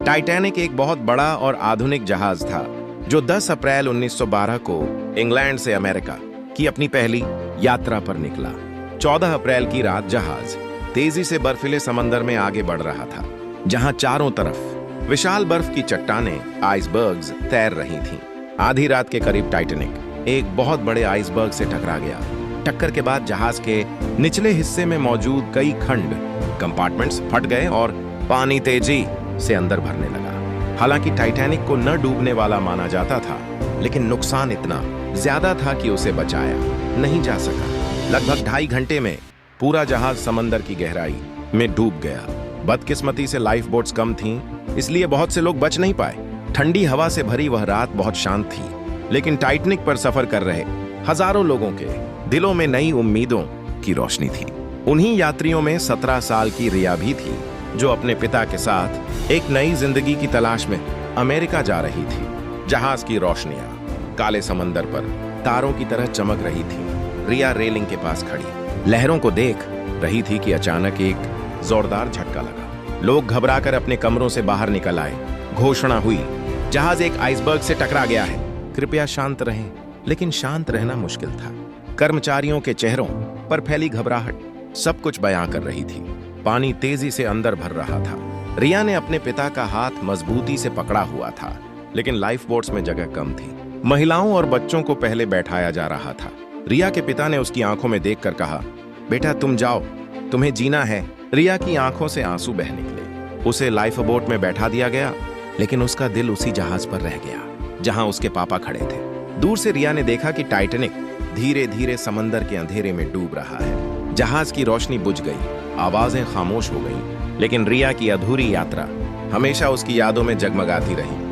Titanic एक बहुत बड़ा और आधुनिक जहाज था जो 10 अप्रैल 1912 को इंग्लैंड से अमेरिका की अपनी पहली यात्रा पर निकला। 14 अप्रैल की रात जहाज तेजी से बर्फीले समंदर में आगे बढ़ रहा था, जहां चारों तरफ विशाल बर्फ की चट्टानें आइसबर्ग्स तैर रही थीं। आधी रात के करीब टाइटैनिक एक बहुत बड़े आइसबर्ग से टकरा गया। टक्कर के बाद जहाज के निचले हिस्से में मौजूद कई खंड कंपार्टमेंट्स फट गए और पानी तेजी से अंदर भरने लगा। हालांकि टाइटैनिक को न डूबने वाला माना जाता था, लेकिन नुकसान इतना ज्यादा था कि उसे बचाया नहीं जा सका। लगभग 2.5 घंटे में पूरा जहाज समंदर की गहराई में डूब गया। बदकिस्मती से लाइफ बोट्स कम थीं, इसलिए बहुत से लोग बच नहीं पाए। ठंडी हवा से भरी वह रात बहुत शांत थी, लेकिन टाइटैनिक पर सफर कर रहे हजारों लोगों के दिलों में नई उम्मीदों की रोशनी थी। उन्हीं यात्रियों में 17 साल की रिया भी थी, जो अपने पिता के साथ एक नई जिंदगी की तलाश में अमेरिका जा रही थी। जहाज की रोशनियां काले समंदर पर तारों की तरह चमक रही थी। रिया रेलिंग के पास खड़ी लहरों को देख रही थी कि अचानक एक जोरदार झटका लगा। लोग घबराकर अपने कमरों से बाहर निकल आए। घोषणा हुई, जहाज एक आइसबर्ग से टकरा गया है, कृपया शांत रहें। लेकिन शांत रहना मुश्किल था। कर्मचारियों के चेहरों पर फैली घबराहट सब कुछ बयां कर रही थी। पानी तेजी से अंदर भर रहा था। रिया ने अपने पिता का हाथ मजबूती से पकड़ा हुआ था, लेकिन लाइफ बोट्स में जगह कम थी। महिलाओं और बच्चों को पहले बैठाया जा रहा था। रिया के पिता ने उसकी आंखों में देखकर कहा, बेटा तुम जाओ, तुम्हें जीना है। रिया की आंखों से आंसू बह निकले। उसे लाइफ बोट में बैठा दिया गया, लेकिन उसका दिल उसी जहाज पर रह गया जहां उसके पापा खड़े थे। दूर से रिया ने देखा कि टाइटैनिक धीरे धीरे समंदर के अंधेरे में डूब रहा है। जहाज की रोशनी बुझ गई, आवाजें खामोश हो गईं, लेकिन रिया की अधूरी यात्रा हमेशा उसकी यादों में जगमगाती रही।